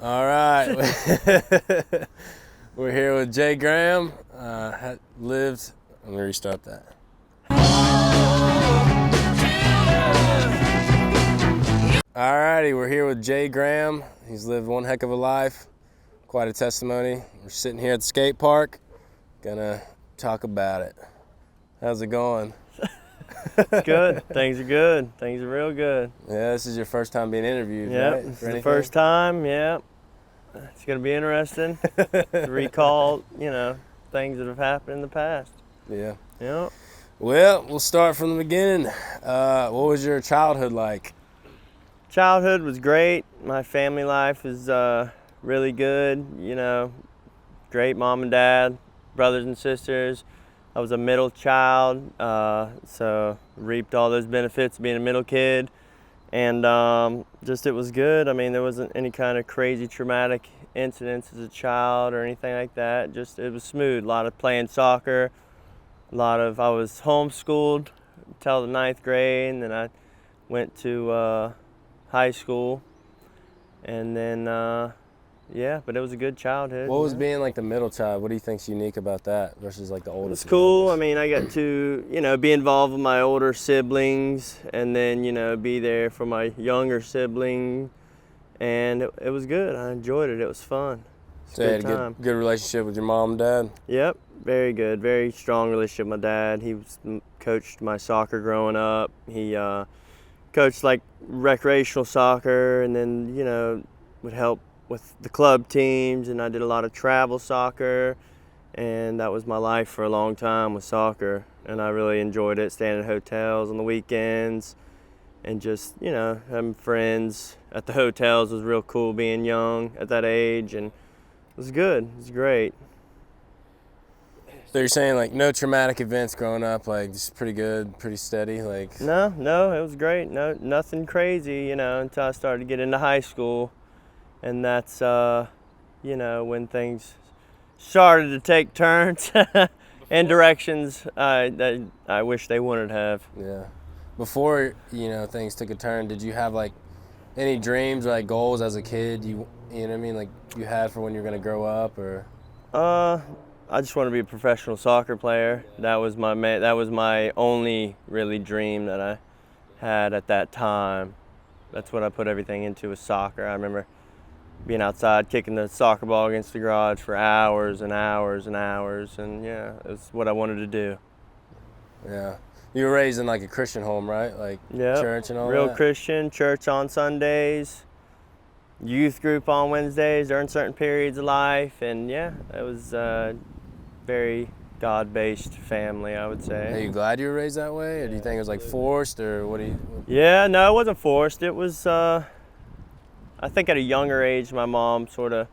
All right. We're here with Jay Graham. I'm going to restart that. All righty, we're here with Jay Graham. He's lived one heck of a life, quite a testimony. We're sitting here at the skate park, gonna talk about it. How's it going? It's good. Things are good. Things are real good. Yeah, this is your first time being interviewed, Yeah, right? this is the first time. Yeah, it's gonna be interesting to recall, things that have happened in the past. Yeah. Yeah. Well, we'll start from the beginning. What was your childhood like? Childhood was great. My family life was really good. Great mom and dad, brothers and sisters. I was a middle child, so reaped all those benefits of being a middle kid. And it was good. I mean, there wasn't any kind of crazy traumatic incidents as a child or anything like that. It was smooth. A lot of playing soccer. I was homeschooled until the 9th grade, and then I went to high school. And then, but it was a good childhood. What was being like the middle child? What do you think's unique about that versus like the oldest? It's cool. I mean, I got to, be involved with my older siblings and then, be there for my younger sibling. And it was good. I enjoyed it. It was fun. So you had a good relationship with your mom and dad? Yep, very good. Very strong relationship with my dad. He coached my soccer growing up. He coached like recreational soccer and then, would help with the club teams, and I did a lot of travel soccer, and that was my life for a long time with soccer, and I really enjoyed it, staying at hotels on the weekends and just, having friends at the hotels was real cool being young at that age, and it was good. It was great. So you're saying like no traumatic events growing up, like just pretty good, pretty steady, like? No, it was great. No, nothing crazy, until I started to get into high school. And that's, when things started to take turns in directions that I wish they wouldn't have. Yeah. Before, things took a turn, did you have, like, any dreams or, like, goals as a kid, you know what I mean, like, you had for when you were going to grow up, or? I just want to be a professional soccer player. That was my only, really, dream that I had at that time. That's what I put everything into, was soccer. I remember being outside, kicking the soccer ball against the garage for hours and hours and hours, and yeah, it was what I wanted to do. Yeah. You were raised in like a Christian home, right? Like church and all real that? Christian, church on Sundays, youth group on Wednesdays during certain periods of life, and yeah, it was a very God-based family, I would say. Are you glad you were raised that way, or do you think it was like forced, or what do you? Yeah, no, it wasn't forced. It was, I think at a younger age, my mom sort of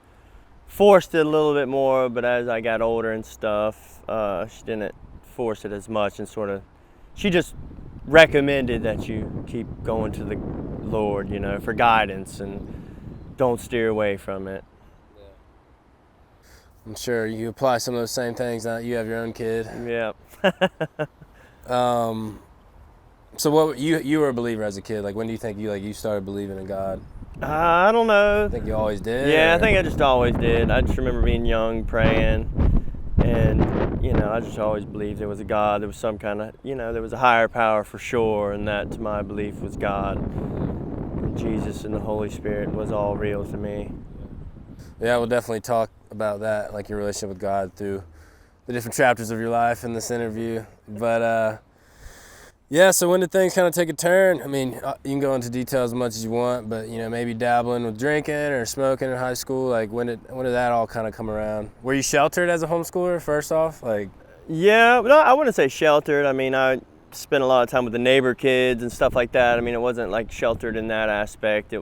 forced it a little bit more, but as I got older and stuff, she didn't force it as much, and she just recommended that you keep going to the Lord, for guidance, and don't steer away from it. I'm sure you apply some of those same things now that you have your own kid. Yeah. So what you were a believer as a kid? Like, when do you think you started believing in God? I don't know. I think you always did? Yeah, I think I just always did. I just remember being young, praying, and, I just always believed there was a God. There was some kind of, there was a higher power for sure, and that, to my belief, was God. And Jesus and the Holy Spirit was all real to me. Yeah, we'll definitely talk about that, like your relationship with God through the different chapters of your life in this interview. But, yeah, so when did things kind of take a turn? I mean, you can go into details as much as you want, but, maybe dabbling with drinking or smoking in high school, like when did that all kind of come around? Were you sheltered as a homeschooler, first off? Yeah, no, I wouldn't say sheltered. I mean, I spent a lot of time with the neighbor kids and stuff like that. I mean, it wasn't like sheltered in that aspect.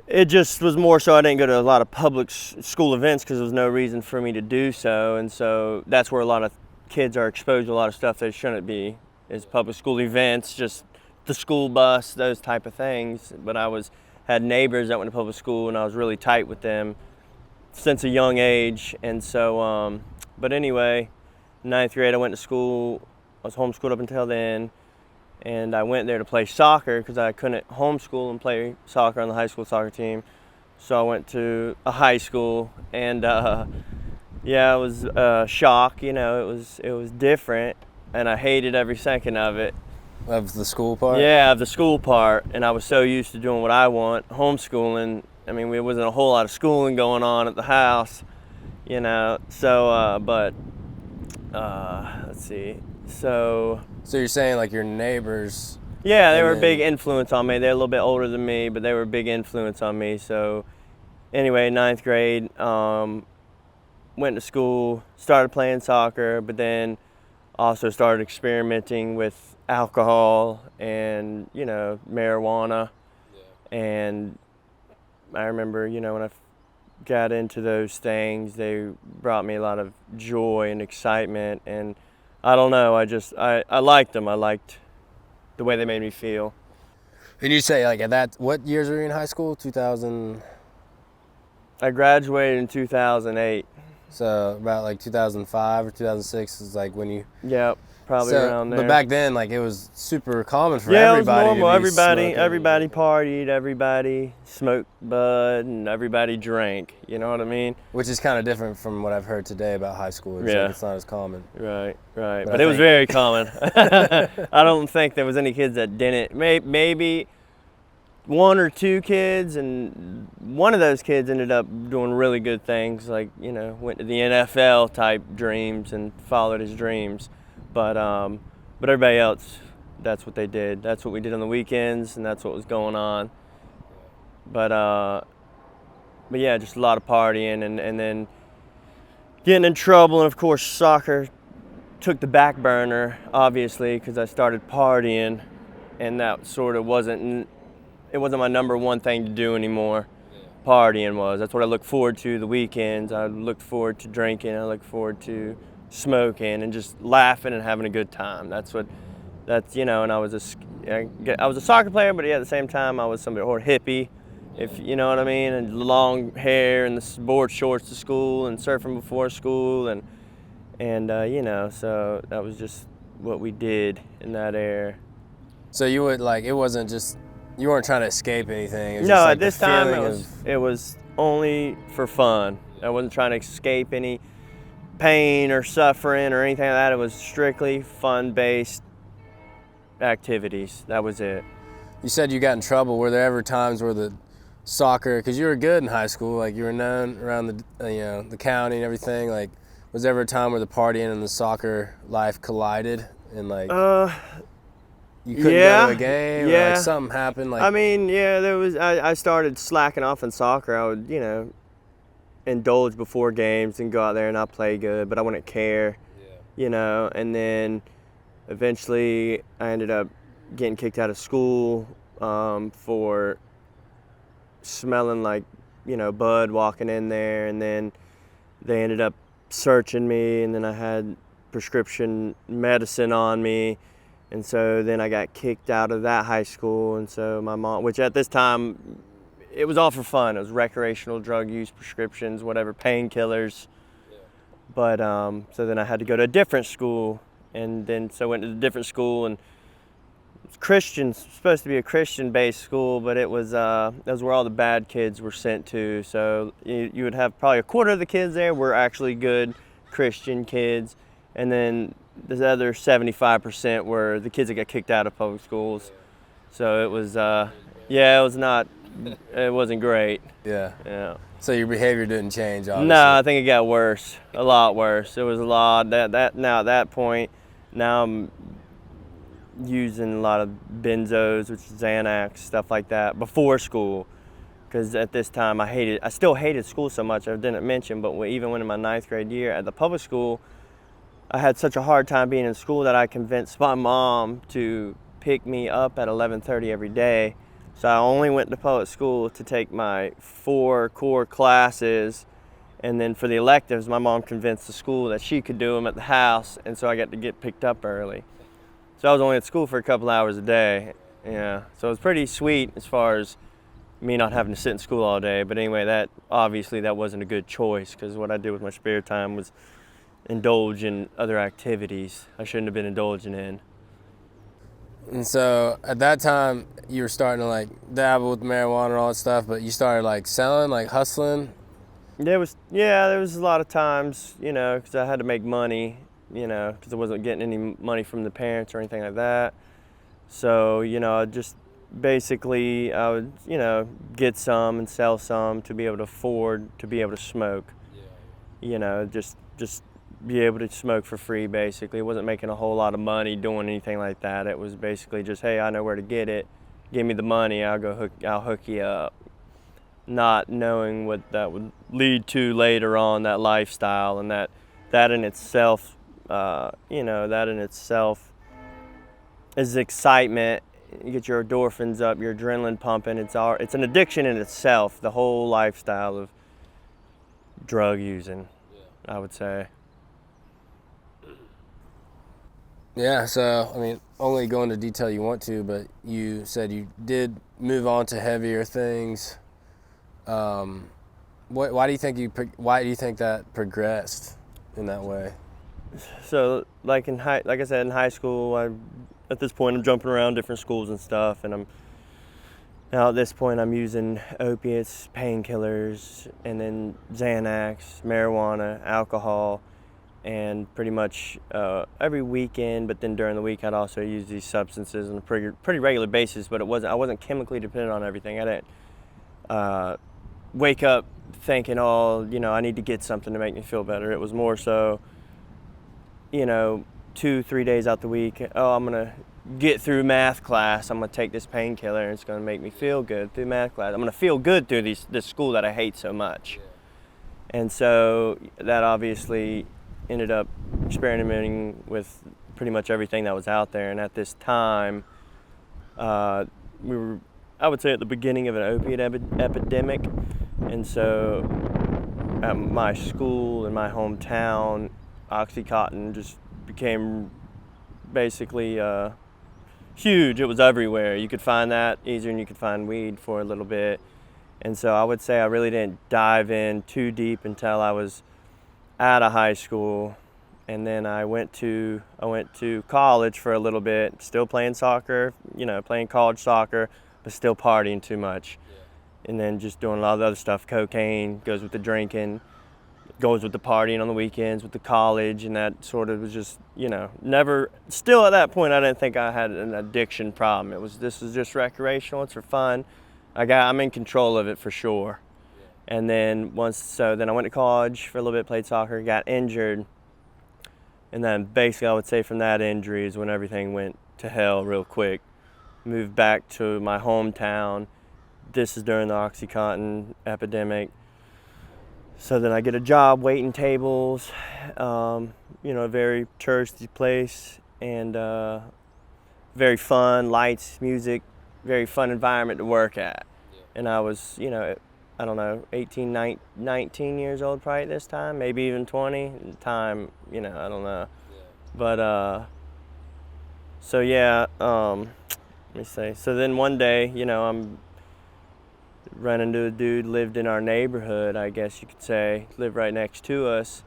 It just was more so I didn't go to a lot of public school events because there was no reason for me to do so, and so that's where a lot of kids are exposed to a lot of stuff they shouldn't be, is public school events, just the school bus, those type of things. But I had neighbors that went to public school, and I was really tight with them since a young age. And so, but anyway, 9th grade I went to school. I was homeschooled up until then, and I went there to play soccer because I couldn't homeschool and play soccer on the high school soccer team. so I went to a high school, and yeah, it was a shock. You know, it was different, and I hated every second of it. Of the school part? Yeah, of the school part, and I was so used to doing what I want, homeschooling. I mean, there wasn't a whole lot of schooling going on at the house, you know. So, let's see. So you're saying like your neighbors? Yeah, they were a big influence on me. They're a little bit older than me, but they were a big influence on me. So anyway, ninth grade, went to school, started playing soccer, but then also started experimenting with alcohol and, you know, marijuana. Yeah. And I remember, you know, when I got into those things, they brought me a lot of joy and excitement. And I don't know, I liked them. I liked the way they made me feel. And you say like at that, what years were you in high school? 2000? I graduated in 2008. So about like 2005 or 2006 is like when you. Yep, probably around there. But back then, like it was super common for everybody. everybody. Yeah, it was normal. To be everybody partied, everybody smoked bud, and everybody drank. You know what I mean? Which is kind of different from what I've heard today about high school. It's like it's not as common. Right. But it was very common. I don't think there was any kids that didn't. Maybe one or two kids, and one of those kids ended up doing really good things, like, you know, went to the NFL type dreams and followed his dreams. But everybody else, that's what they did. That's what we did on the weekends, and that's what was going on. But yeah, just a lot of partying, and then getting in trouble, and of course soccer took the back burner, obviously, because I started partying, and that sort of wasn't my number one thing to do anymore. Partying was. That's what I looked forward to the weekends. I looked forward to drinking. I looked forward to smoking and just laughing and having a good time. That's you know. And I was a soccer player, but yeah, at the same time I was some sort of hippie, if you know what I mean, and long hair and the board shorts to school and surfing before school and you know. So that was just what we did in that era. So you would like, it wasn't just. You weren't trying to escape anything. It was no, just like at this time it was only for fun. I wasn't trying to escape any pain or suffering or anything like that. It was strictly fun-based activities. That was it. You said you got in trouble. Were there ever times where the soccer, because you were good in high school, like you were known around the the county and everything. Like, was there ever a time where the partying and the soccer life collided and like? You couldn't go to a game, or like something happened. Like, I mean, yeah, there was. I started slacking off in soccer. I would, you know, indulge before games and go out there and not play good, but I wouldn't care, you know. And then eventually, I ended up getting kicked out of school for smelling like, you know, bud walking in there, and then they ended up searching me, and then I had prescription medicine on me. And so then I got kicked out of that high school, and so my mom, which at this time, it was all for fun. It was recreational drug use, prescriptions, whatever, painkillers. Yeah. But so then I had to go to a different school, and then so I went to a different school, and it was Christian, supposed to be a Christian-based school, but it was that was where all the bad kids were sent to. So you would have probably a quarter of the kids there were actually good Christian kids, and then the other 75% were the kids that got kicked out of public schools. So it was, it wasn't great. Yeah. So your behavior didn't change, obviously? No, I think it got worse, a lot worse. It was a lot, now at that point, now I'm using a lot of benzos, which is Xanax, stuff like that, before school. Because at this time I still hated school so much, I didn't mention, but even when in my ninth grade year at the public school, I had such a hard time being in school that I convinced my mom to pick me up at 11:30 every day. So I only went to public school to take my 4 core classes, and then for the electives, my mom convinced the school that she could do them at the house, and so I got to get picked up early. So I was only at school for a couple hours a day. Yeah, so it was pretty sweet as far as me not having to sit in school all day. But anyway, that wasn't a good choice, because what I did with my spare time was indulge in other activities I shouldn't have been indulging in. And so at that time, you were starting to like dabble with marijuana and all that stuff, but you started like selling, like hustling. There was a lot of times, because I had to make money, because I wasn't getting any money from the parents or anything like that. So, just basically I would, get some and sell some to be able to afford to be able to smoke. Just be able to smoke for free basically. Wasn't making a whole lot of money doing anything like that. It was basically just, hey, I know where to get it. Give me the money, I'll hook you up. Not knowing what that would lead to later on, that lifestyle, and that in itself, that in itself is excitement. You get your endorphins up, your adrenaline pumping. It's an addiction in itself, the whole lifestyle of drug using, I would say. Yeah, so I mean, only go into detail you want to, but you said you did move on to heavier things. Why do you think that progressed in that way? So, like I said, in high school, at this point I'm jumping around different schools and stuff, and now at this point I'm using opiates, painkillers, and then Xanax, marijuana, alcohol, and pretty much every weekend. But then during the week I'd also use these substances on a pretty regular basis. But I wasn't chemically dependent on everything. I didn't wake up thinking, oh, I need to get something to make me feel better. It was more so, 2-3 days out the week, oh, I'm gonna get through math class, I'm gonna take this painkiller and it's gonna make me feel good through math class. I'm gonna feel good through this school that I hate so much. And so that obviously ended up experimenting with pretty much everything that was out there. And at this time, we were, I would say, at the beginning of an opiate epidemic. And so at my school in my hometown, Oxycontin just became basically huge. It was everywhere. You could find that easier than you could find weed for a little bit. And so I would say I really didn't dive in too deep until I was out of high school. And then I went to college for a little bit, still playing soccer, playing college soccer, but still partying too much. And then just doing a lot of the other stuff. Cocaine goes with the drinking, goes with the partying on the weekends, with the college, and that sort of was just, never, still at that point I didn't think I had an addiction problem. This was just recreational, it's for fun. I'm in control of it for sure. And then then I went to college for a little bit, played soccer, got injured. And then basically I would say from that injury is when everything went to hell real quick. Moved back to my hometown. This is during the Oxycontin epidemic. So then I get a job waiting tables, a very touristy place, and very fun, lights, music, very fun environment to work at. And I was, I don't know, 18, 19 years old probably at this time, maybe even 20. Time, I don't know. But, so yeah, let me say. So then one day, I'm running into a dude lived in our neighborhood, I guess you could say, lived right next to us.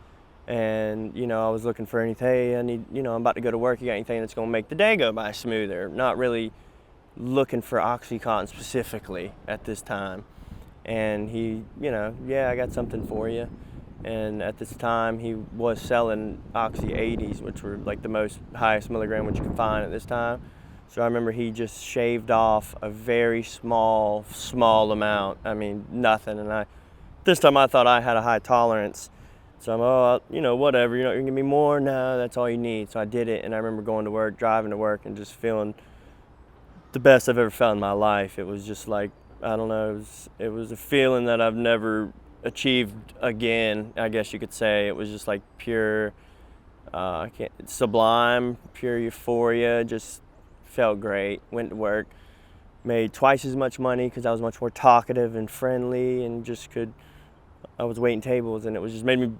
And, I was looking for anything, hey, I need, I'm about to go to work, you got anything that's gonna make the day go by smoother? Not really looking for Oxycontin specifically at this time. And he, yeah, I got something for you. And at this time, he was selling Oxy 80s, which were like the highest milligram which you could find at this time. So I remember he just shaved off a very small amount. I mean, nothing. And this time I thought I had a high tolerance. So I'm, whatever, you're not gonna give me more? No, that's all you need. So I did it, and I remember going to work, driving to work, and just feeling the best I've ever felt in my life. It was just like, I don't know, it was a feeling that I've never achieved again, I guess you could say. It was just like pure, sublime, pure euphoria, just felt great. Went to work, made twice as much money because I was much more talkative and friendly, and I was waiting tables, and it was just made me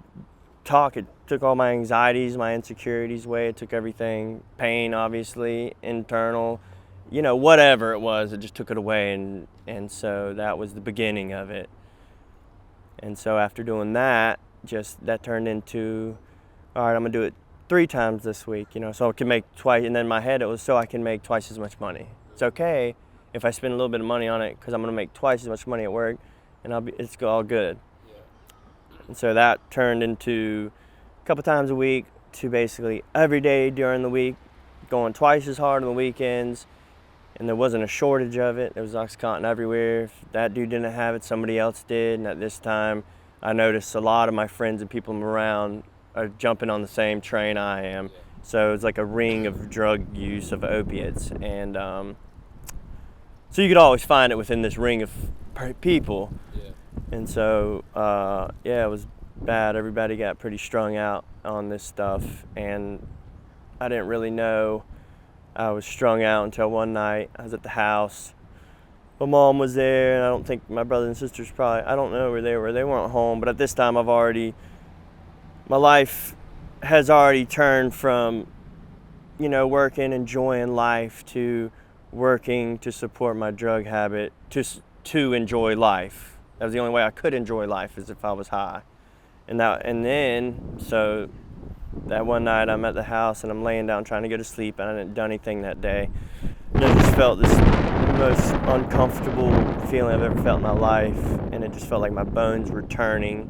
talk. It took all my anxieties, my insecurities away. It took everything, pain obviously, internal, whatever it was, it just took it away. And so that was the beginning of it. And so after doing that, that turned into, all right, I'm gonna do it 3 times this week, so I can make twice. And then in my head, it was so I can make twice as much money. It's okay if I spend a little bit of money on it because I'm going to make twice as much money at work, and it's all good. And so that turned into a couple times a week to basically every day during the week, going twice as hard on the weekends. And there wasn't a shortage of it. There was OxyContin everywhere. If that dude didn't have it, somebody else did. And at this time, I noticed a lot of my friends and people around are jumping on the same train I am. So it's like a ring of drug use of opiates. And so you could always find it within this ring of people. And so, it was bad. Everybody got pretty strung out on this stuff. And I didn't really know I was strung out until one night. I was at the house. My mom was there, and I don't think my brothers and sisters I don't know where they were. They weren't home. But at this time, my life has already turned from, working, enjoying life, to working to support my drug habit, to enjoy life. That was the only way I could enjoy life, is if I was high. So that one night I'm at the house and I'm laying down trying to go to sleep, and I didn't do anything that day. And I just felt this most uncomfortable feeling I've ever felt in my life, and it just felt like my bones were turning.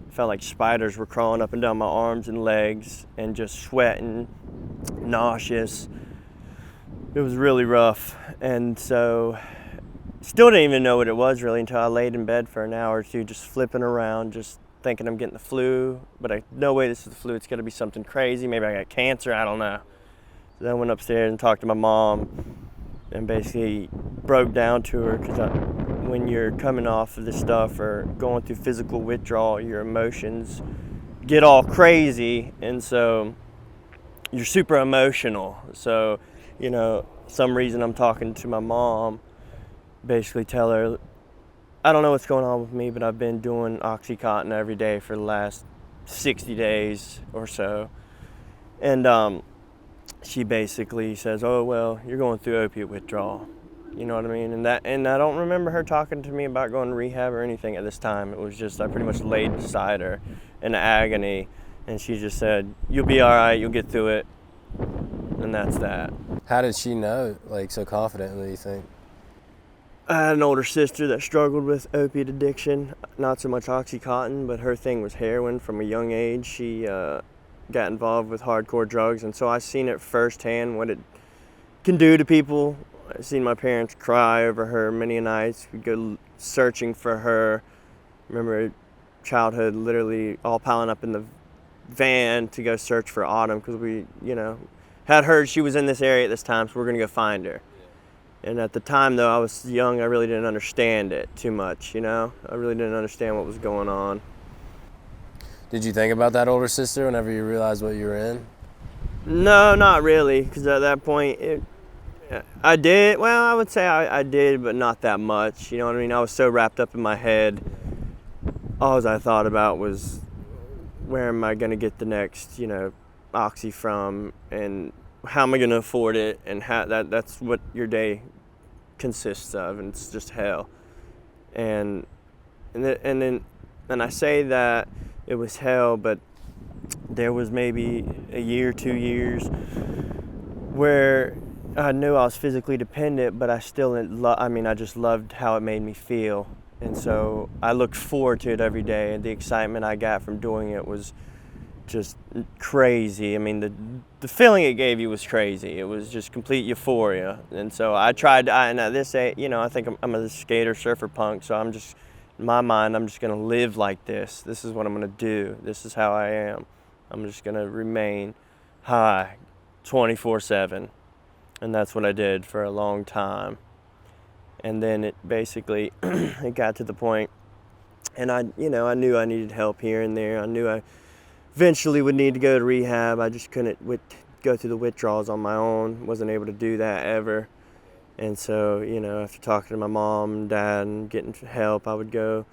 It felt like spiders were crawling up and down my arms and legs, and just sweating, nauseous. It was really rough. And so still didn't even know what it was really until I laid in bed for an hour or two, just flipping around, just thinking I'm getting the flu, but no way this is the flu. It's got to be something crazy. Maybe I got cancer. I don't know. So then I went upstairs and talked to my mom, and basically broke down to her, because when you're coming off of this stuff or going through physical withdrawal, your emotions get all crazy, and so you're super emotional. So, some reason I'm talking to my mom, basically tell her, I don't know what's going on with me, but I've been doing OxyContin every day for the last 60 days or so. And she basically says, oh, well, you're going through opiate withdrawal. You know what I mean? And I don't remember her talking to me about going to rehab or anything at this time. It was just, I pretty much laid beside her in agony, and she just said, you'll be all right, you'll get through it. And that's that. How did she know, so confidently, you think? I had an older sister that struggled with opiate addiction, not so much OxyContin, but her thing was heroin from a young age. She got involved with hardcore drugs, and so I seen it firsthand, what it can do to people. I seen my parents cry over her many nights. We'd go searching for her. Remember childhood, literally all piling up in the van to go search for Autumn, because we, had heard she was in this area at this time, so we're gonna go find her. And at the time, though, I was young. I really didn't understand it too much, I really didn't understand what was going on. Did you think about that older sister whenever you realized what you were in? No, not really, because at that point, I did. Well, I would say I did, but not that much. You know what I mean? I was so wrapped up in my head. All I thought about was, where am I going to get the next, Oxy from, and how am I going to afford it, and that's what your day consists of, and it's just hell. And then I say that it was hell, but there was maybe a year, 2 years where I knew I was physically dependent, but I still I just loved how it made me feel. And so I looked forward to it every day, and the excitement I got from doing it was just crazy. I mean, the feeling it gave you was crazy. It was just complete euphoria. And so I tried, and at this age, I think I'm a skater, surfer, punk, so I'm just, in my mind, I'm just gonna live like this. This is what I'm gonna do. This is how I am. I'm just gonna remain high 24/7. And that's what I did for a long time. And then it basically, it got to the point, and I knew I needed help here and there. I knew I eventually would need to go to rehab. I just couldn't go through the withdrawals on my own. Wasn't able to do that ever. And so, after talking to my mom and dad and getting help, I would go.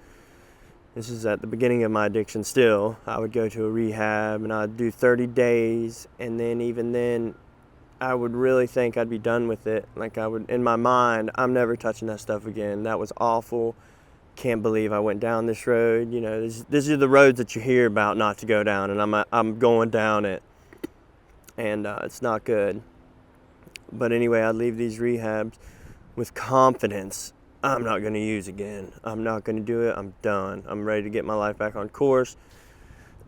This is at the beginning of my addiction still. I would go to a rehab, and I'd do 30 days. And then even then, I would really think I'd be done with it. Like I would, in my mind, I'm never touching that stuff again. That was awful. Can't believe I went down this road. These are the roads that you hear about not to go down, and I'm going down it. and it's not good. But anyway, I leave these rehabs with confidence. I'm not going to use again. I'm not going to do it. I'm done. I'm ready to get my life back on course.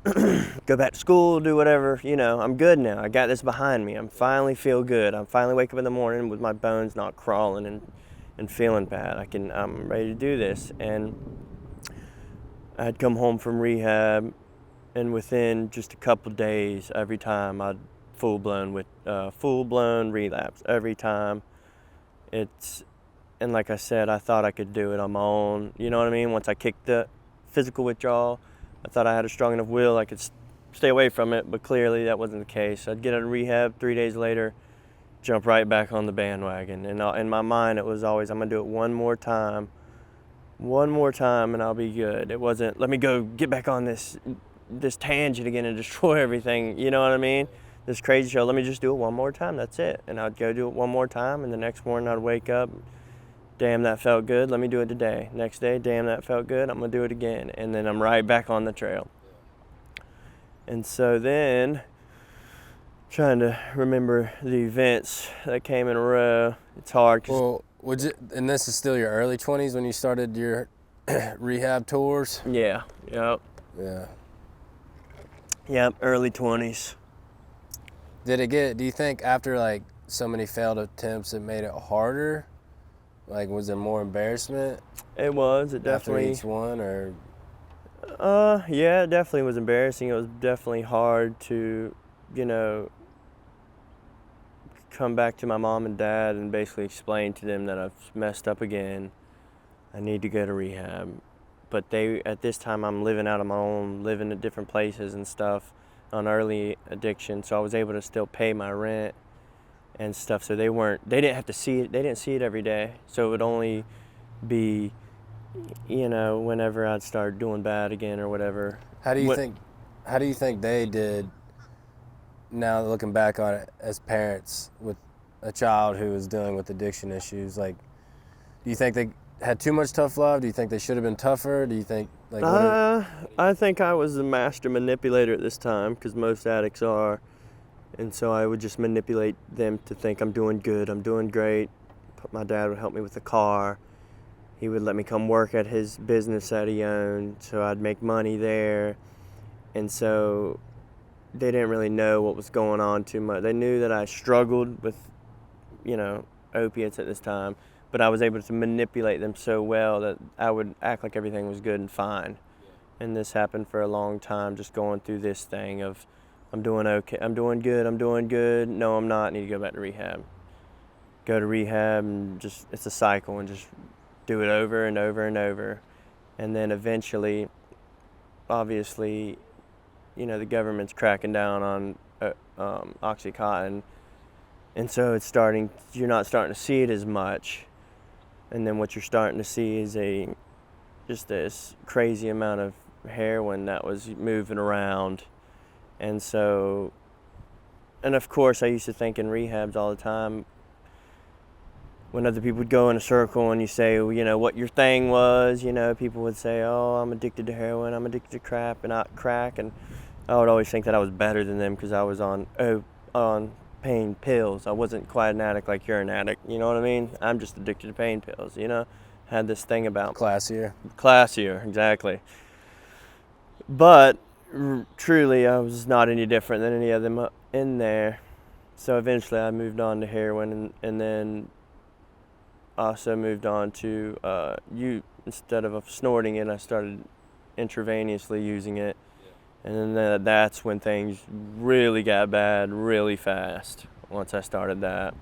Go back to school, do whatever. I'm good now. I got this behind me. I finally feel good. I finally wake up in the morning with my bones not crawling and feeling bad. I'm ready to do this. And I'd come home from rehab, and within just a couple days, every time I'd full-blown relapse every time. And like I said, I thought I could do it on my own. You know what I mean? Once I kicked the physical withdrawal, I thought I had a strong enough will I could stay away from it, but clearly that wasn't the case. I'd get out of rehab 3 days later, jump right back on the bandwagon. And in my mind, it was always, I'm gonna do it one more time, and I'll be good. It wasn't, let me go get back on this tangent again and destroy everything. You know what I mean? This crazy show, let me just do it one more time, that's it. And I'd go do it one more time, and the next morning I'd wake up, damn, that felt good, let me do it today. Next day, damn, that felt good, I'm gonna do it again. And then I'm right back on the trail. And so then, trying to remember the events that came in a row, it's hard. Well, and this is still your early 20s when you started your rehab tours? Yeah, yep. Yeah. Yep, early 20s. Do you think after like so many failed attempts it made it harder? Like, was there more embarrassment? It was, it definitely. After each one, or? Yeah, it definitely was embarrassing. It was definitely hard to, come back to my mom and dad and basically explain to them that I've messed up again. I need to go to rehab. But at this time, I'm living out on my own, living at different places and stuff on early addiction. So I was able to still pay my rent and stuff. So they didn't have to see it. They didn't see it every day. So it would only be, whenever I'd start doing bad again or whatever. How do you think they did, now looking back on it, as parents with a child who is dealing with addiction issues? Like, do you think they had too much tough love? Do you think they should have been tougher? Do you think, like, I think I was the master manipulator at this time, because most addicts are. And so I would just manipulate them to think I'm doing good, I'm doing great. My dad would help me with the car. He would let me come work at his business that he owned, so I'd make money there. And so they didn't really know what was going on too much. They knew that I struggled with, opiates at this time, but I was able to manipulate them so well that I would act like everything was good and fine. And this happened for a long time, just going through this thing of, I'm doing okay, I'm doing good, no I'm not, I need to go back to rehab. Go to rehab, and just, it's a cycle, and just do it over and over and over. And then eventually, obviously, the government's cracking down on Oxycontin, and so you're not starting to see it as much. And then what you're starting to see is just this crazy amount of heroin that was moving around. And so, and of course, I used to think in rehabs all the time, when other people would go in a circle and you say, what your thing was, people would say, oh, I'm addicted to heroin, I'm addicted to crack, and I would always think that I was better than them because I was on pain pills. I wasn't quite an addict like you're an addict, you know what I mean? I'm just addicted to pain pills, had this thing about classier, exactly. But truly, I was not any different than any of them in there. So eventually I moved on to heroin, and then also moved on to instead of snorting it, I started intravenously using it. And then that's when things really got bad really fast, once I started that.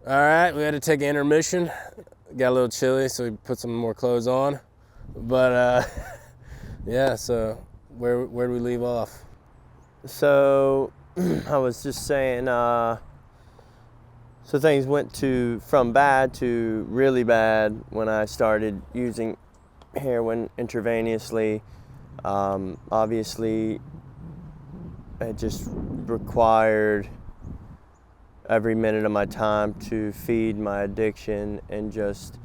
All right, we had to take an intermission. Got a little chilly, so we put some more clothes on. But yeah, so where do we leave off? So I was just saying, so things went from bad to really bad when I started using heroin intravenously. Obviously, it just required every minute of my time to feed my addiction, and just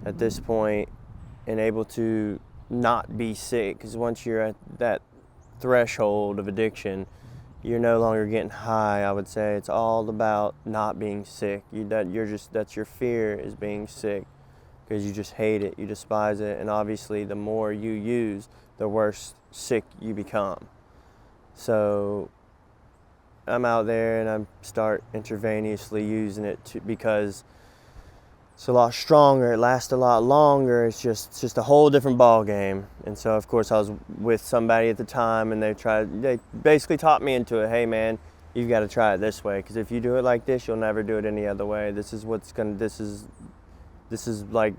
at this point, and able to not be sick, because once you're at that threshold of addiction, you're no longer getting high. I would say it's all about not being sick. That's your fear, is being sick, because you just hate it, you despise it, and obviously the more you use, the worse sick you become. So I'm out there and I start intravenously using it because it's a lot stronger, it lasts a lot longer, it's just a whole different ball game. And so of course I was with somebody at the time, and they basically taught me into it. Hey man, you've got to try it this way, because if you do it like this, you'll never do it any other way. This is like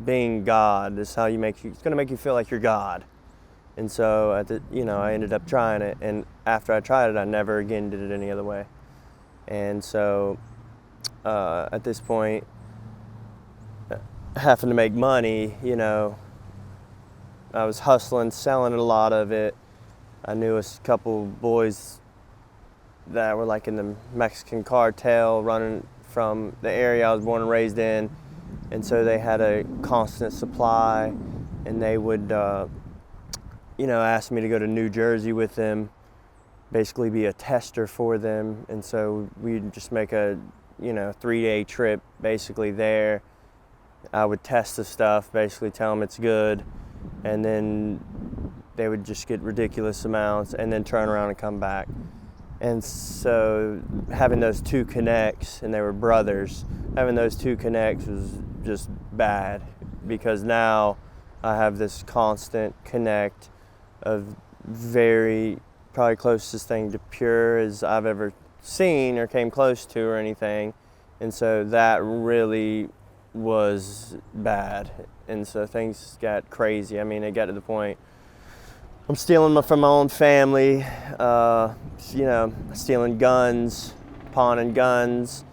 being God. This is how it's gonna make you feel like you're God. And so I ended up trying it, and after I tried it, I never again did it any other way. And so at this point, having to make money, I was hustling, selling a lot of it. I knew a couple boys that were like in the Mexican cartel, running from the area I was born and raised in, and so they had a constant supply, and they would ask me to go to New Jersey with them, basically be a tester for them. And so we'd just make a 3-day trip basically there. I would test the stuff, basically tell them it's good, and then they would just get ridiculous amounts and then turn around and come back. And so having those two connects, and they were brothers, having those two connects was just bad, because now I have this constant connect of probably closest thing to pure as I've ever seen or came close to or anything. And so that really was bad. And so things got crazy. I mean, it got to the point I'm stealing from my own family, stealing guns, pawning guns,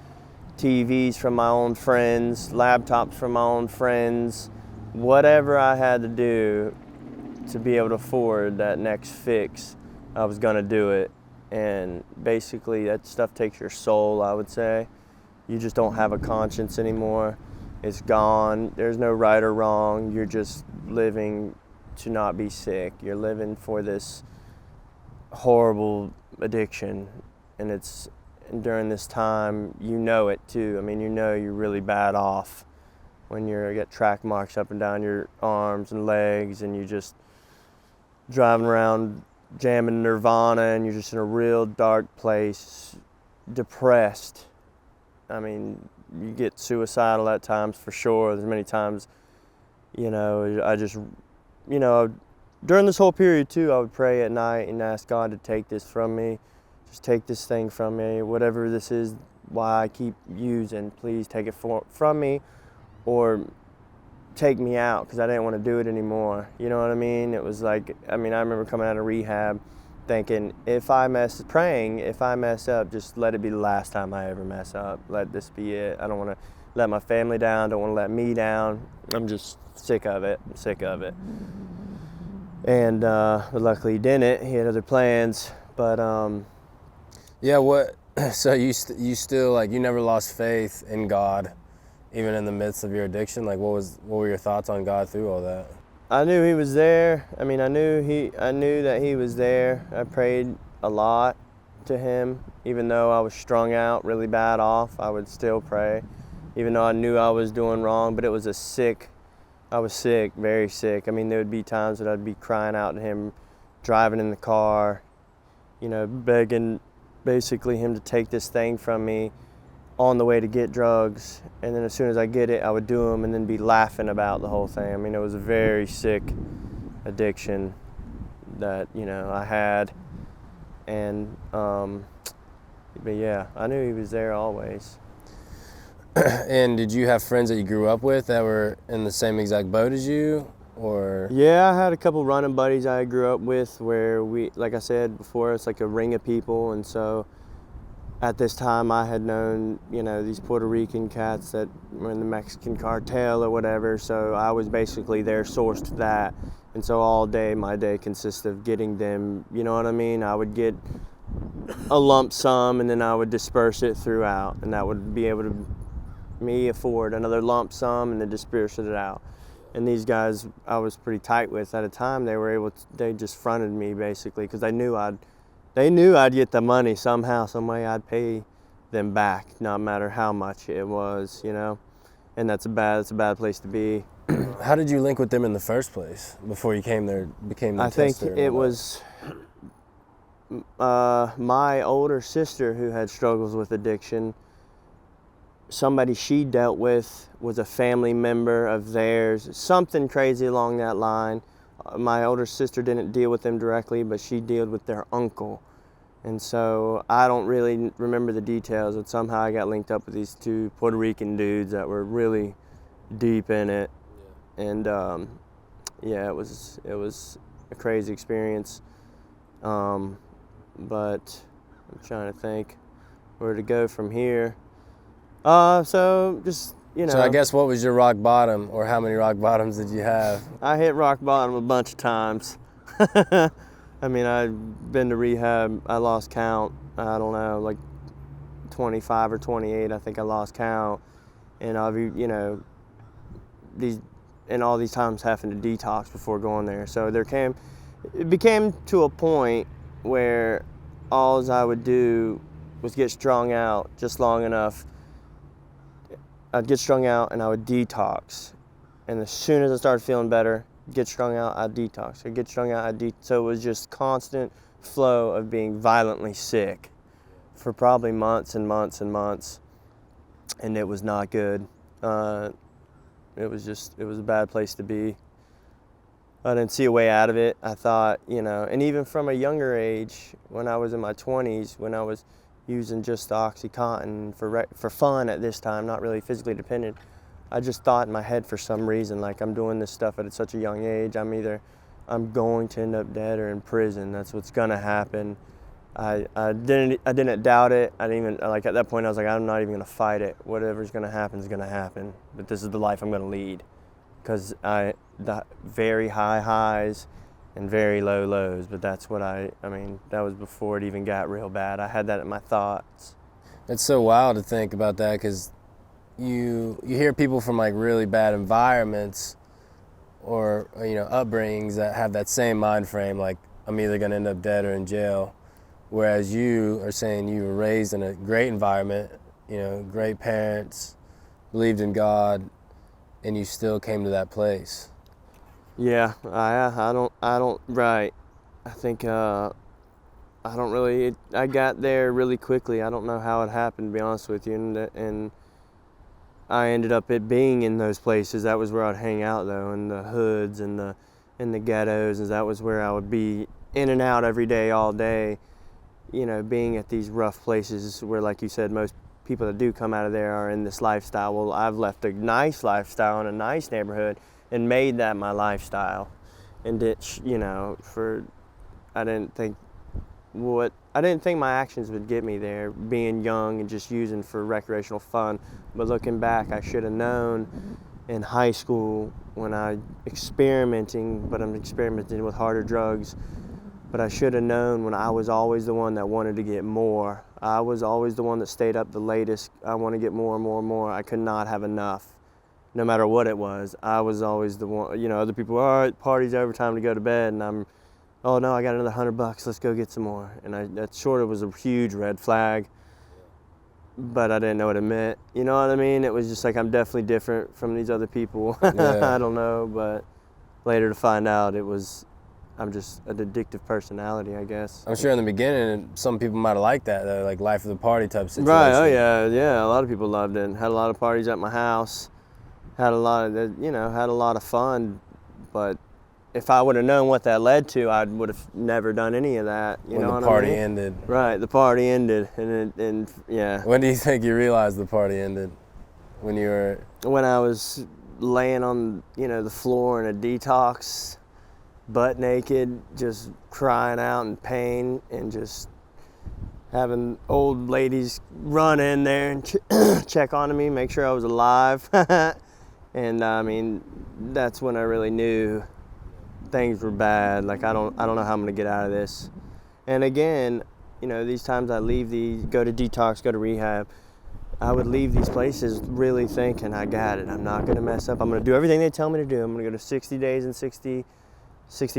TVs from my own friends, laptops from my own friends, whatever I had to do to be able to afford that next fix, I was gonna do it. And basically that stuff takes your soul, I would say. You just don't have a conscience anymore. It's gone. There's no right or wrong. You're just living to not be sick. You're living for this horrible addiction. And during this time, it too. I mean, you're really bad off when you get track marks up and down your arms and legs, and you just driving around jamming Nirvana, and you're just in a real dark place, depressed. I mean, you get suicidal at times for sure. There's many times, I just, during this whole period too, I would pray at night and ask God to take this from me. Just take this thing from me. Whatever this is, why I keep using, please take it from me, or take me out, because I didn't want to do it anymore. You know what I mean? It was like, I remember coming out of rehab thinking, if I mess up, just let it be the last time I ever mess up. Let this be it. I don't want to let my family down, don't want to let me down. I'm just sick of it. And but luckily he didn't. He had other plans, but so you still, you never lost faith in God, even in the midst of your addiction? What were your thoughts on God through all that? I knew he was there. I knew that he was there. I prayed a lot to him. Even though I was strung out, really bad off, I would still pray. Even though I knew I was doing wrong, but I was sick, very sick. There would be times that I'd be crying out to him, driving in the car, begging basically him to take this thing from me on the way to get drugs. And then as soon as I get it, I would do them and then be laughing about the whole thing. It was a very sick addiction that, I had. And, but yeah, I knew he was there always. And did you have friends that you grew up with that were in the same exact boat as you, or? Yeah, I had a couple running buddies I grew up with where we, like I said before, it's like a ring of people. And so at this time I had known, these Puerto Rican cats that were in the Mexican cartel or whatever. So I was basically their source to that. And so all day, my day consisted of getting them, I would get a lump sum and then I would disperse it throughout, and that would be able to me afford another lump sum and then disperse it out. And these guys I was pretty tight with at a time, they just fronted me basically because they knew I'd get the money somehow, some way. I'd pay them back, no matter how much it was, you know. And that's a bad place to be. How did you link with them in the first place before you became the I think tester? it was my older sister who had struggles with addiction. Somebody she dealt with was a family member of theirs, something crazy along that line. My older sister didn't deal with them directly, but she dealt with their uncle. And so I don't really remember the details, but somehow I got linked up with these two Puerto Rican dudes that were really deep in it. Yeah. And yeah, it was a crazy experience. But I'm trying to think where to go from here. So just, you know. So I guess what was your rock bottom, or how many rock bottoms did you have? I hit rock bottom a bunch of times. I mean, I've been to rehab. I lost count. I don't know, like 25 or 28. I think I lost count. And all these times having to detox before going there. So it became to a point where all I would do was get strung out just long enough. I'd get strung out and I would detox. And as soon as I started feeling better, get strung out, I'd detox. I'd get strung out, so it was just constant flow of being violently sick for probably months and months and months. And it was not good. It was a bad place to be. I didn't see a way out of it. I thought, and even from a younger age, when I was in my 20s, when I was using just OxyContin for fun at this time, not really physically dependent, I just thought in my head for some reason, like, I'm doing this stuff at such a young age, I'm going to end up dead or in prison. That's what's gonna happen. I didn't doubt it. I didn't even, like, at that point I was like, I'm not even gonna fight it. Whatever's gonna happen is gonna happen. But this is the life I'm gonna lead. Because the very high highs and very low lows, but that's what that was before it even got real bad. I had that in my thoughts. It's so wild to think about that, because you hear people from like really bad environments or upbringings that have that same mind frame, like, I'm either gonna end up dead or in jail. Whereas you are saying you were raised in a great environment, great parents, believed in God, and you still came to that place. Yeah, right. I think I got there really quickly. I don't know how it happened, to be honest with you, and I ended up being in those places. That was where I'd hang out, though, in the hoods and the ghettos, and that was where I would be in and out every day, all day. Being at these rough places where, like you said, most people that do come out of there are in this lifestyle. Well, I've left a nice lifestyle in a nice neighborhood and made that my lifestyle. And I didn't think my actions would get me there, being young and just using for recreational fun. But looking back, I should have known in high school when I'm experimenting with harder drugs. But I should have known when I was always the one that wanted to get more. I was always the one that stayed up the latest. I want to get more and more and more. I could not have enough, no matter what it was. I was always the one, other people, all right, party's over, time to go to bed. And oh no, I got another $100, let's go get some more. And that sort of was a huge red flag, but I didn't know what it meant. You know what I mean? It was just like, I'm definitely different from these other people. Yeah. I don't know, but later to find out I'm just an addictive personality, I guess. I'm sure in the beginning, some people might have liked that, though, like life of the party type situation. Right, oh yeah. A lot of people loved it. Had a lot of parties at my house. Had a lot of fun. But if I would have known what that led to, I would have never done any of that. When the party ended. Right, the party ended, and yeah. When do you think you realized the party ended? When I was laying on, the floor in a detox, butt naked, just crying out in pain, and just having old ladies run in there and check on me, make sure I was alive. And that's when I really knew things were bad. Like, I don't know how I'm gonna get out of this. And again, these times I leave go to detox, go to rehab, I would leave these places really thinking, I got it. I'm not going to mess up. I'm going to do everything they tell me to do. I'm going to go to 60 days and 60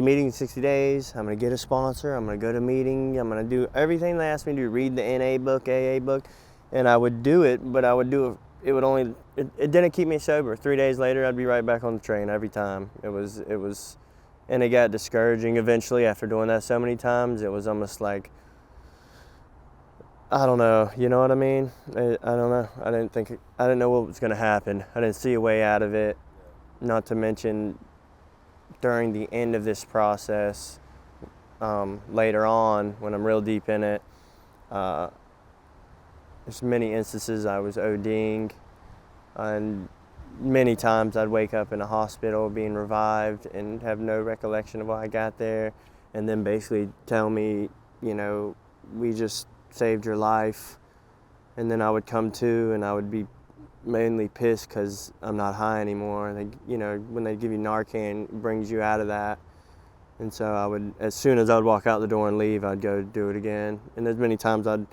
meetings in 60 days. I'm going to get a sponsor. I'm going to go to a meeting. I'm going to do everything they asked me to do, read the NA book, AA book. And I would do it, but I would do it. It didn't keep me sober. 3 days later, I'd be right back on the train every time. And it got discouraging eventually after doing that so many times. It was almost like, I don't know, you know what I mean? I don't know. I didn't know what was going to happen. I didn't see a way out of it. Not to mention, during the end of this process, later on, when I'm real deep in it, there's many instances I was ODing, and many times I'd wake up in a hospital being revived and have no recollection of why I got there, and then basically tell me, we just saved your life. And then I would come to and I would be mainly pissed because I'm not high anymore. When they give you Narcan, it brings you out of that. And so as soon as I'd walk out the door and leave, I'd go do it again. And there's many times I'd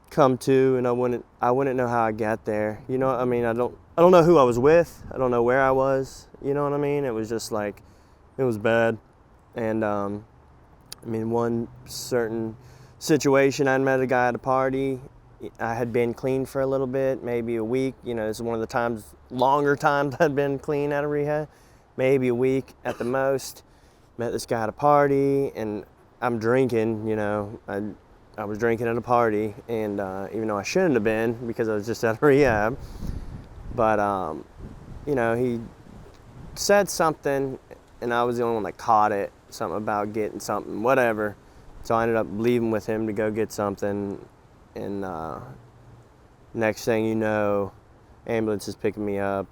come to and I wouldn't know how I got there. I don't know who I was with. I don't know where I was. You know what I mean? It was just like, it was bad. And one certain situation, I met a guy at a party. I had been clean for a little bit, maybe a week. This is one of the longer times I'd been clean out of rehab, maybe a week at the most. Met this guy at a party, and I'm drinking. I was drinking at a party, and even though I shouldn't have been because I was just out of rehab, but he said something, and I was the only one that caught it. Something about getting something, whatever. So I ended up leaving with him to go get something, and next thing you know, ambulance is picking me up.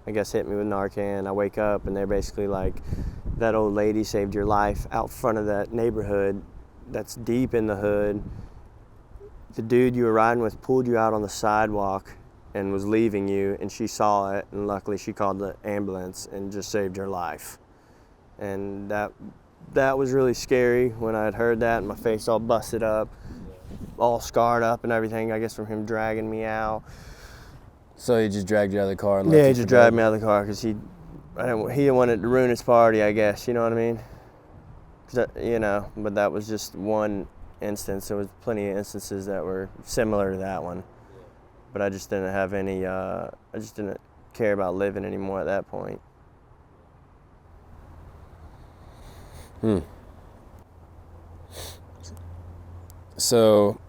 I guess hit me with Narcan. I wake up and they're basically like, that old lady saved your life out front of that neighborhood that's deep in the hood. The dude you were riding with pulled you out on the sidewalk and was leaving you, and she saw it, and luckily she called the ambulance and just saved your life. And that was really scary when I had heard that, and my face all busted up, all scarred up and everything, I guess from him dragging me out. So he just dragged you out of the car? And Yeah, he just dragged me out of the car because he didn't want it to ruin his party, I guess, you know what I mean? But that was just one instance. There was plenty of instances that were similar to that one. But I just didn't have any, I just didn't care about living anymore at that point. So,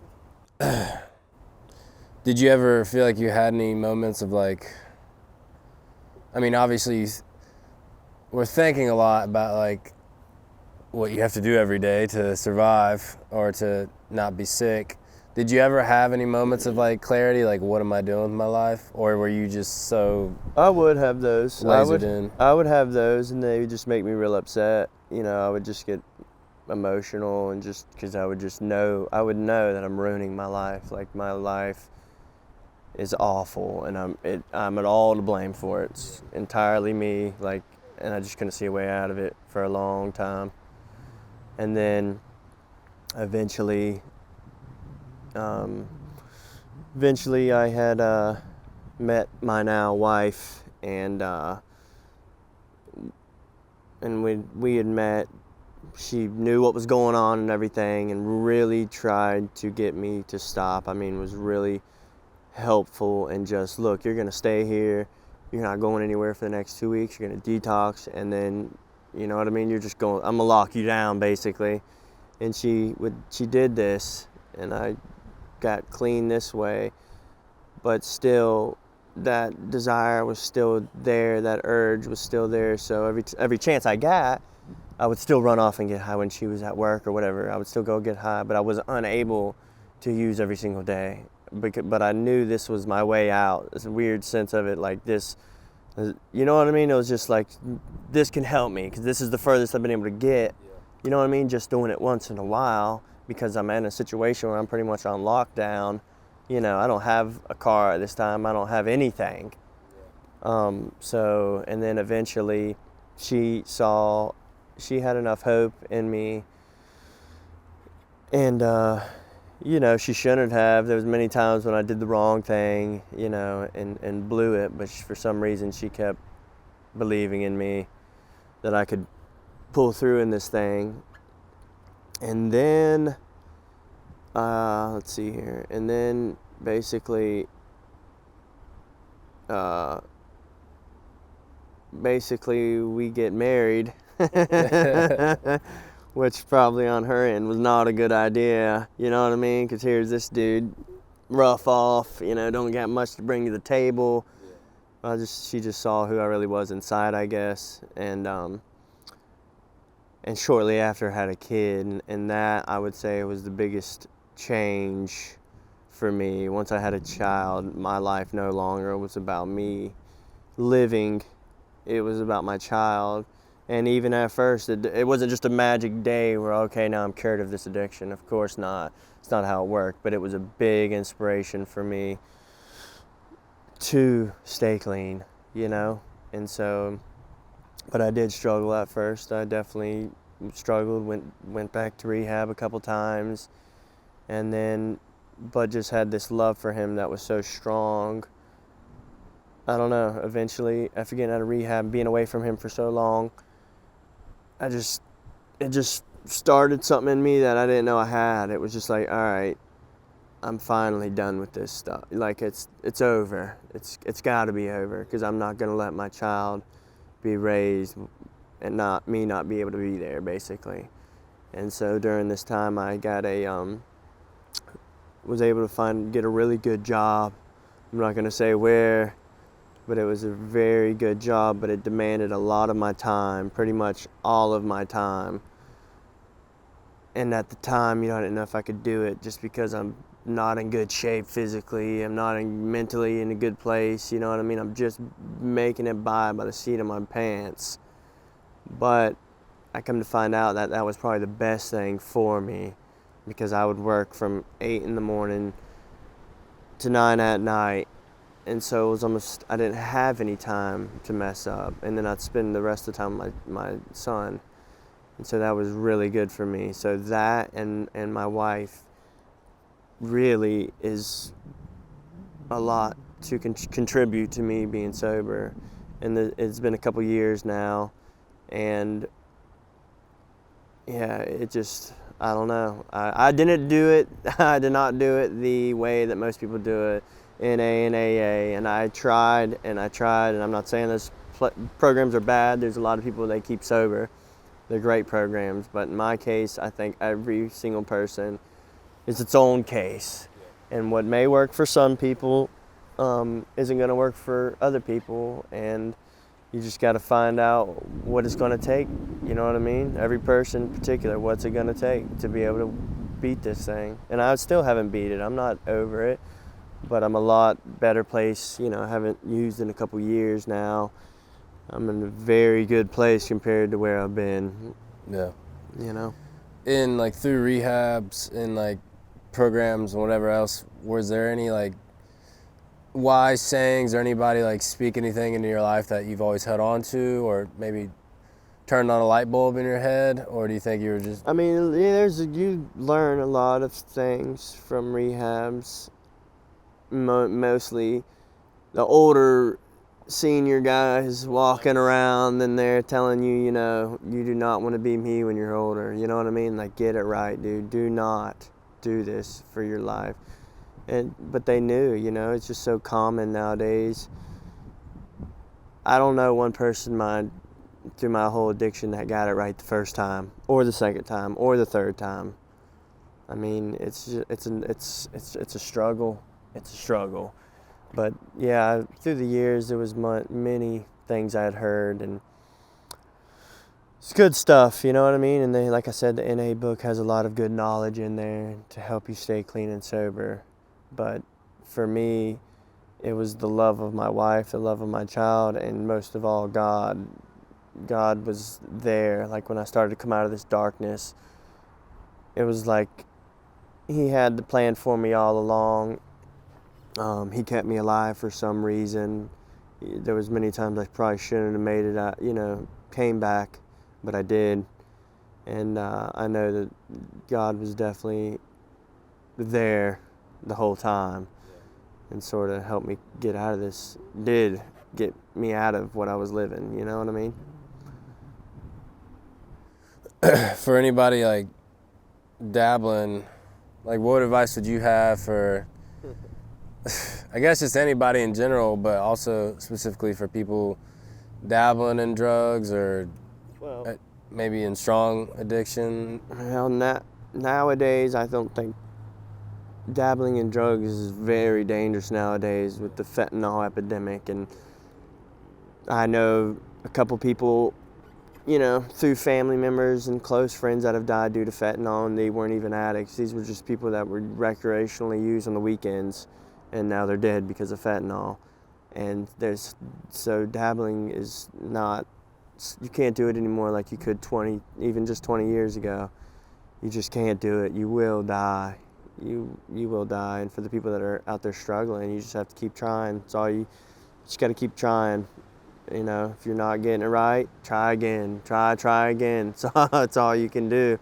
did you ever feel like you had any moments of obviously we're thinking a lot about what you have to do every day to survive or to not be sick. Did you ever have any moments of clarity, what am I doing with my life? Or were you just so I would have those. lasered in? I would have those, and they would just make me real upset. I would just get emotional, and just because I would know that I'm ruining my life. My life is awful, and I'm at all to blame for it. It's entirely me, and I just couldn't see a way out of it for a long time. And then eventually I had met my now wife, and we had met. She knew what was going on and everything, and really tried to get me to stop. Was really helpful, and just, look, you're gonna stay here. You're not going anywhere for the next 2 weeks. You're gonna detox, and then, you know what I mean? You're just going, I'm gonna lock you down, basically. And she did this, and I got clean this way, but still that desire was still there, that urge was still there. So every chance I got, I would still run off and get high when she was at work or whatever. I would still go get high, but I was unable to use every single day. But I knew this was my way out. It's a weird sense of it, this, you know what I mean? It was just this can help me, because this is the furthest I've been able to get. You know what I mean? Just doing it once in a while, because I'm in a situation where I'm pretty much on lockdown. I don't have a car at this time. I don't have anything. And then eventually she had enough hope in me, and you know, she shouldn't have. There was many times when I did the wrong thing, you know, and blew it, but for some reason she kept believing in me that I could pull through in this thing. And then, let's see here, and then basically we get married, which probably on her end was not a good idea, you know what I mean? Because here's this dude, rough off, you know, don't got much to bring to the table. She just saw who I really was inside, I guess, and shortly after had a kid, and that I would say was the biggest change for me. Once I had a child, my life no longer was about me living, it was about my child. And even at first, it wasn't just a magic day where, okay, now I'm cured of this addiction. Of course not. It's not how it worked, but it was a big inspiration for me to stay clean, you know? And so, but I did struggle at first. I definitely struggled, went back to rehab a couple times, and then, but just had this love for him that was so strong. I don't know, eventually, after getting out of rehab, being away from him for so long, it just started something in me that I didn't know I had. It was just like, all right, I'm finally done with this stuff. Like, it's over. It's got to be over, because I'm not going to let my child be raised and not be able to be there, basically. And so during this time, I got was able to get a really good job. I'm not going to say where, but it was a very good job, but it demanded a lot of my time, pretty much all of my time. And at the time, you know, I didn't know if I could do it, just because I'm not in good shape physically. I'm not mentally in a good place, you know what I mean? I'm just making it by the seat of my pants. But I come to find out that that was probably the best thing for me, because I would work from 8 in the morning to 9 at night. And so it was almost, I didn't have any time to mess up. And then I'd spend the rest of the time with my son. And so that was really good for me. So that and my wife really is a lot to contribute to me being sober. And it's been a couple years now. And yeah, it just, I don't know. I didn't do it. I did not do it the way that most people do it. NA and AA, and I tried, and I'm not saying those programs are bad. There's a lot of people that keep sober. They're great programs, but in my case, I think every single person is its own case. And what may work for some people isn't going to work for other people, and you just got to find out what it's going to take, you know what I mean? Every person in particular, what's it going to take to be able to beat this thing? And I still haven't beat it. I'm not over it. But I'm a lot better place, you know, I haven't used in a couple years now. I'm in a very good place compared to where I've been. Yeah. You know? In, like, through rehabs and, like, programs and whatever else, was there any, like, wise sayings or anybody, like, speak anything into your life that you've always held on to, or maybe turned on a light bulb in your head? Or do you think you were just... I mean, yeah, you learn a lot of things from rehabs. Mostly the older senior guys walking around, and they're telling you, you know, you do not want to be me when you're older. You know what I mean? Like, get it right, dude. Do not do this for your life. But they knew, you know, it's just so common nowadays. I don't know one person through my whole addiction that got it right the first time, or the second time, or the third time. I mean, it's a struggle. It's a struggle. But yeah, through the years, there was many things I had heard, and it's good stuff, you know what I mean? And like I said, the NA book has a lot of good knowledge in there to help you stay clean and sober. But for me, it was the love of my wife, the love of my child, and most of all, God. God was there. Like, when I started to come out of this darkness, it was like He had the plan for me all along. He kept me alive for some reason. There was many times I probably shouldn't have made it out, you know, came back, but I did. And I know that God was definitely there the whole time and sort of helped me get out of this, did get me out of what I was living, you know what I mean? For anybody like dabbling, like what advice would you have for, I guess just anybody in general, but also specifically for people dabbling in drugs or maybe in strong addiction? Well, nowadays I don't think dabbling in drugs is very dangerous nowadays with the fentanyl epidemic, and I know a couple people, through family members and close friends that have died due to fentanyl, and they weren't even addicts. These were just people that were recreationally used on the weekends, and now they're dead because of fentanyl. And so dabbling is not, you can't do it anymore like you could even just 20 years ago. You just can't do it. You will die. You will die. And for the people that are out there struggling, you just have to keep trying. It's all you just got to keep trying. If you're not getting it right, try again. Try again. It's all you can do.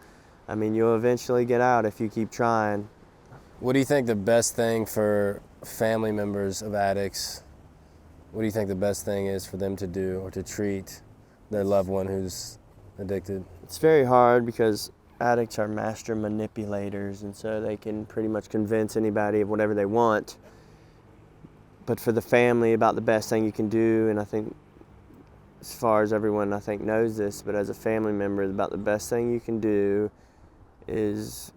I mean, you'll eventually get out if you keep trying. What do you think the best thing for family members of addicts, what do you think the best thing is for them to do or to treat their loved one who's addicted? It's very hard because addicts are master manipulators, and so they can pretty much convince anybody of whatever they want. But for the family, about the best thing you can do, and I think as far as everyone I think knows this, but as a family member, about the best thing you can do is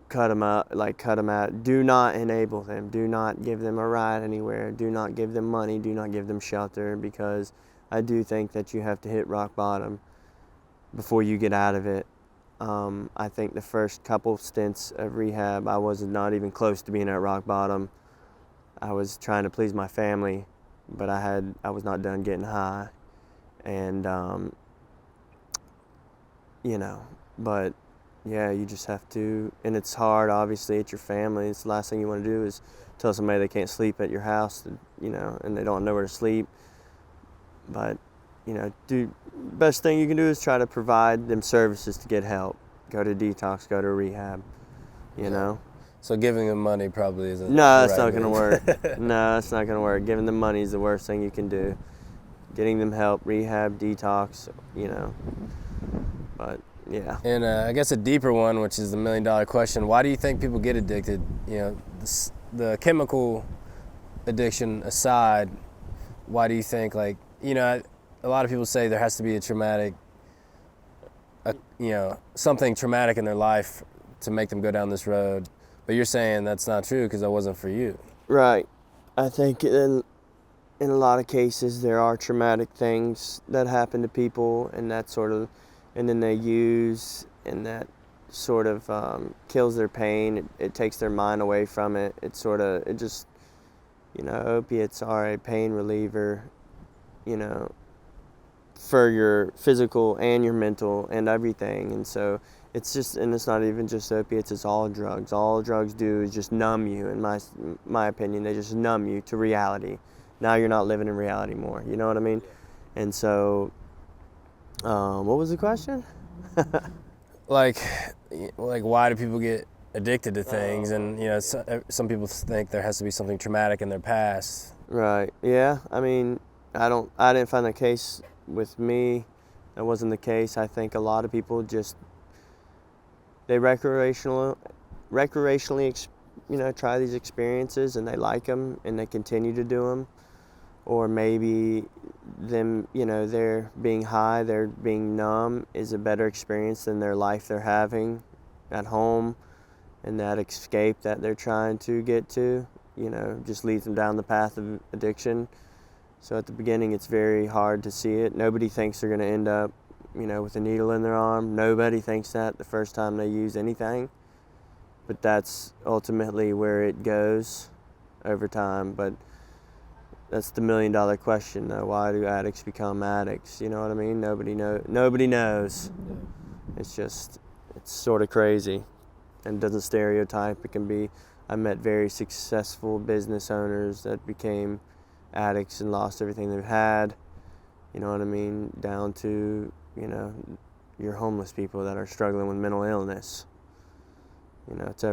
cut them out. Do not enable them. Do not give them a ride anywhere. Do not give them money. Do not give them shelter, because I do think that you have to hit rock bottom before you get out of it. I think the first couple stints of rehab, I was not even close to being at rock bottom. I was trying to please my family, but I was not done getting high. And, but yeah, you just have to, and it's hard, obviously, it's your family. It's the last thing you want to do is tell somebody they can't sleep at your house, and they don't know where to sleep. But, best thing you can do is try to provide them services to get help. Go to detox, go to rehab, you know. So giving them money probably isn't. No, that's not going to work. No, that's not going to work. Giving them money is the worst thing you can do. Getting them help, rehab, detox, But yeah. And I guess a deeper one, which is the $1 million question: why do you think people get addicted? The chemical addiction aside, why do you think, a lot of people say there has to be a traumatic, something traumatic in their life to make them go down this road. But you're saying that's not true because that wasn't for you. Right. I think in a lot of cases there are traumatic things that happen to people, and then they use, and that sort of kills their pain. It takes their mind away from it. Opiates are a pain reliever, for your physical and your mental and everything. And so it's not even just opiates, it's all drugs. All drugs do is just numb you, in my opinion. They just numb you to reality. Now you're not living in reality more, you know what I mean? And so, what was the question? Like why do people get addicted to things? And, some people think there has to be something traumatic in their past. Right, yeah. I mean, I didn't find the case with me. That wasn't the case. I think a lot of people they recreationally, try these experiences, and they like them, and they continue to do them. Or maybe they're being high, they're being numb is a better experience than their life they're having at home, and that escape that they're trying to get to, just leads them down the path of addiction. So at the beginning, it's very hard to see it. Nobody thinks they're going to end up, with a needle in their arm. Nobody thinks that the first time they use anything. But that's ultimately where it goes over time. But that's the $1 million question, though. Why do addicts become addicts? You know what I mean? Nobody knows. It's sort of crazy, and it doesn't stereotype. It can be. I met very successful business owners that became addicts and lost everything they've had. You know what I mean? Down to, your homeless people that are struggling with mental illness. It's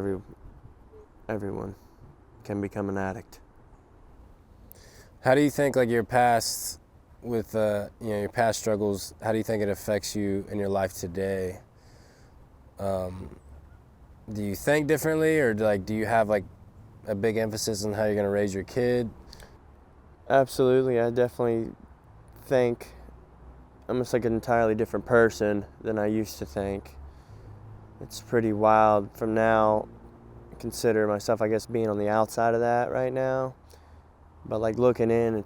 everyone can become an addict. How do you think like your past with your past struggles, how do you think it affects you in your life today? Do you think differently, or do you have like a big emphasis on how you're going to raise your kid? Absolutely. I definitely think I'm just like an entirely different person than I used to think. It's pretty wild. From now, I consider myself, I guess, being on the outside of that right now. But like looking in,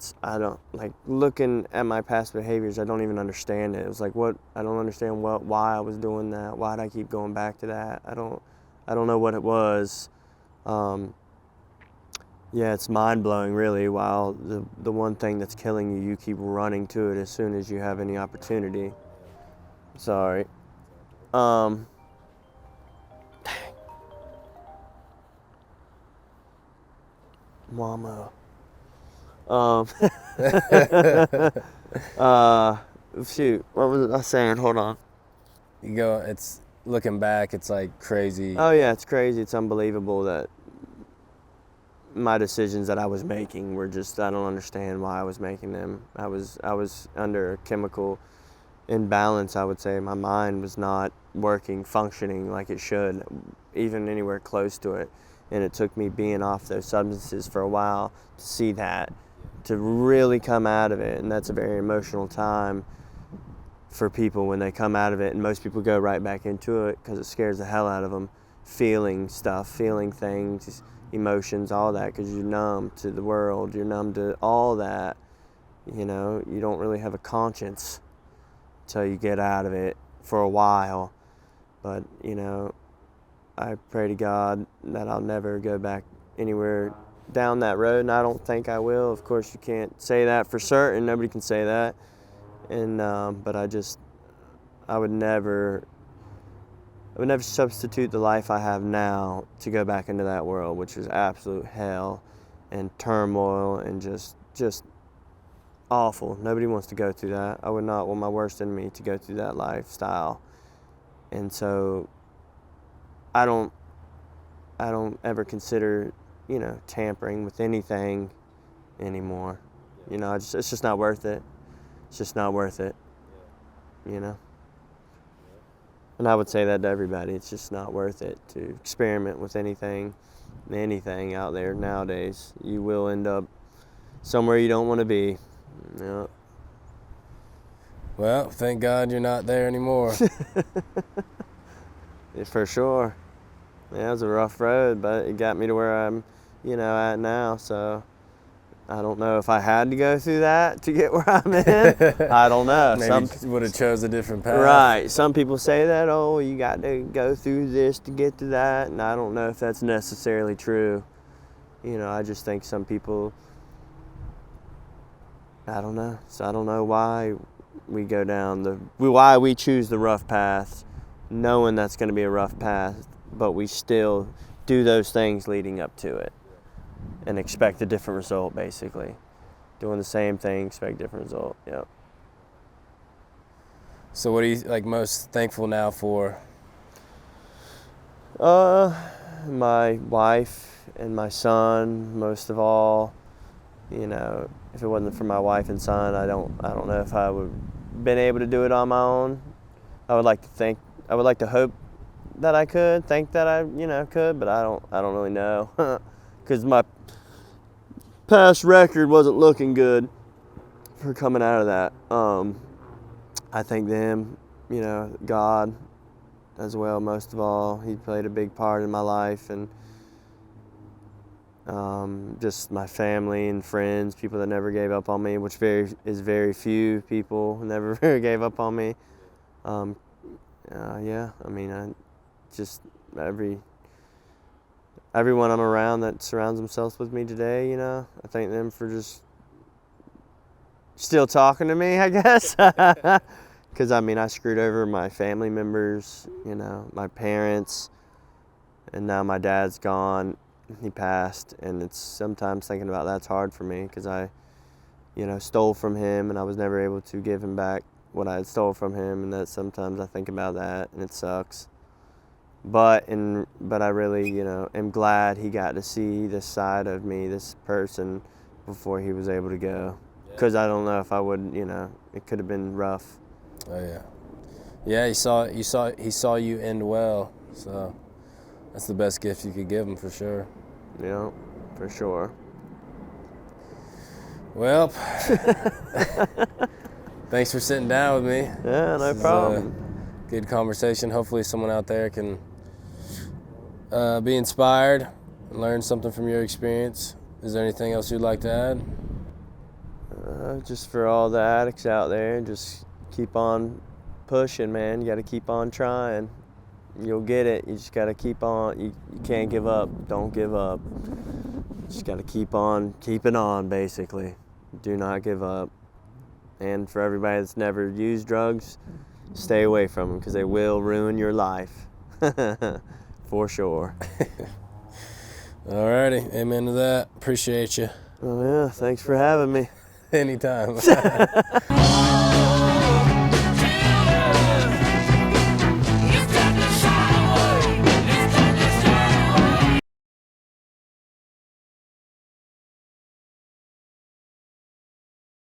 looking at my past behaviors, I don't even understand it. It was like, I don't understand why I was doing that. Why did I keep going back to that? I don't know what it was. Yeah, it's mind-blowing, really, while the one thing that's killing you, you keep running to it as soon as you have any opportunity. Sorry. Mama. Shoot, what was I saying? Hold on. It's looking back, it's like crazy. Oh yeah, it's crazy. It's unbelievable that my decisions that I was making were just, I don't understand why I was making them. I was under a chemical imbalance, I would say. My mind was not functioning like it should, even anywhere close to it. And it took me being off those substances for a while to see that, to really come out of it. And that's a very emotional time for people when they come out of it. And most people go right back into it because it scares the hell out of them. Feeling stuff, feeling things, emotions, all that, because you're numb to the world, you're numb to all that. You don't really have a conscience until you get out of it for a while. But I pray to God that I'll never go back anywhere down that road, and I don't think I will. Of course, you can't say that for certain. Nobody can say that. And but I would never substitute the life I have now to go back into that world, which is absolute hell and turmoil and just awful. Nobody wants to go through that. I would not want my worst enemy to go through that lifestyle. And so I don't ever consider, tampering with anything anymore. It's just not worth it. It's just not worth it. And I would say that to everybody. It's just not worth it to experiment with anything out there nowadays. You will end up somewhere you don't want to be. Yeah. Well, thank God you're not there anymore. Yeah, for sure. Yeah, it was a rough road, but it got me to where I'm, at now. So I don't know if I had to go through that to get where I'm in. I don't know. Maybe you would have chose a different path. Right. Some people say that, oh, you got to go through this to get to that, and I don't know if that's necessarily true. I just think some people, I don't know. So I don't know why we go down why we choose the rough path, knowing that's going to be a rough path, but we still do those things leading up to it and expect a different result, basically. Doing the same thing, expect a different result. Yep. So what are you most thankful now for? My wife and my son, most of all. If it wasn't for my wife and son, I don't know if I would been able to do it on my own. I would like to hope that I could, think that I, could, but I don't really know. Because my past record wasn't looking good for coming out of that. I thank them, God as well, most of all. He played a big part in my life, and just my family and friends, people that never gave up on me, which is very few people never gave up on me. Yeah, I mean, everyone I'm around that surrounds themselves with me today, I thank them for just still talking to me, I guess. Because, I screwed over my family members, my parents, and now my dad's gone. He passed, and it's sometimes thinking about that's hard for me because I, stole from him, and I was never able to give him back what I had stole from him, and that sometimes I think about that, and it sucks. but I really, you know, am glad he got to see this side of me, this person, before he was able to go. Because I don't know if I would, you know, it could have been rough. Oh yeah, yeah. He saw you end well, so that's the best gift you could give him for sure. Yeah, for sure. Well, thanks for sitting down with me. Yeah, no problem. Good conversation. Hopefully someone out there can be inspired and learn something from your experience. Is there anything else you'd like to add? Just for all the addicts out there, just keep on pushing, man. You got to keep on trying. You'll get it. You just got to keep on. You can't give up. Don't give up. Just got to keep on keeping on, basically. Do not give up. And for everybody that's never used drugs, stay away from them because they will ruin your life. For sure. Alrighty, amen to that. Appreciate you. Oh yeah, thanks for having me. Anytime.